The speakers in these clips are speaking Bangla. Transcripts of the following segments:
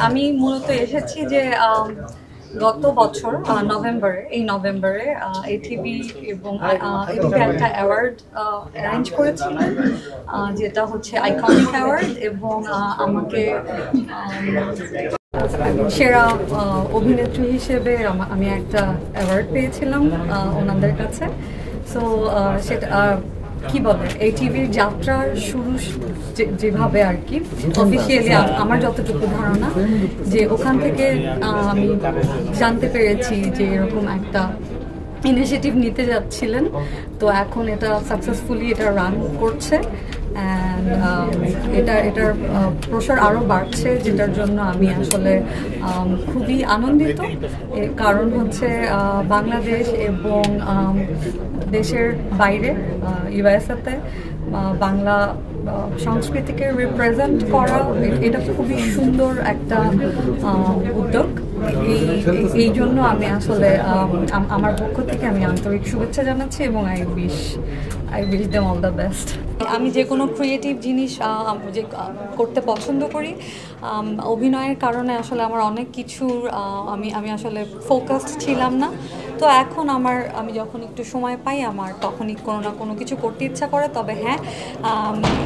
আমি মূলত এসেছি যে গত বছর নভেম্বরে এটিভি এবং এটিভি একটা অ্যাওয়ার্ড অ্যারেঞ্জ করেছিলেন, যেটা হচ্ছে আইকনিক অ্যাওয়ার্ড, এবং আমাকে সেরা অভিনেত্রী হিসেবে আমি একটা অ্যাওয়ার্ড পেয়েছিলাম ওনাদের কাছে। সো সেটা কি বলে, এই টিভির যাত্রার শুরু যেভাবে আর কি অফিসিয়ালি আমার যতটুকু ধারণা, যে ওখান থেকে আমি জানতে পেরেছি যে এরকম একটা ইনিশিয়েটিভ নিতে যাচ্ছিলেন। তো এখন এটা সাকসেসফুলি এটা রান করছে, অ্যান্ড এটার প্রসার আরও বাড়ছে, যেটার জন্য আমি আসলে খুবই আনন্দিত। কারণ হচ্ছে বাংলাদেশ এবং দেশের বাইরে ইউএসএতে বাংলা সংস্কৃতিকে রিপ্রেজেন্ট করা, এটা খুবই সুন্দর একটা উদ্যোগ। এই জন্য আমি আসলে আমার পক্ষ থেকে আমি আন্তরিক শুভেচ্ছা জানাচ্ছি, এবং I wish them all the best. আমি যে কোনো ক্রিয়েটিভ জিনিস যে করতে পছন্দ করি, অভিনয়ের কারণে আসলে আমার অনেক কিছুর আমি আসলে ফোকাসড ছিলাম না। তো এখন আমি যখন একটু সময় পাই, আমার তখনই কোনো না কোনো কিছু করতে ইচ্ছা করে। তবে হ্যাঁ,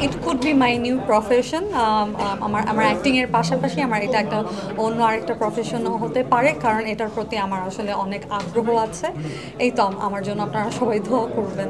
it could be my new profession. আমার অ্যাক্টিংয়ের পাশাপাশি আমার এটা একটা অন্য আরেকটা প্রফেশনও হতে পারে, কারণ এটার প্রতি আমার আসলে অনেক আগ্রহ আছে। এই তো, আমার জন্য আপনারা সবাই দোয়া করবেন।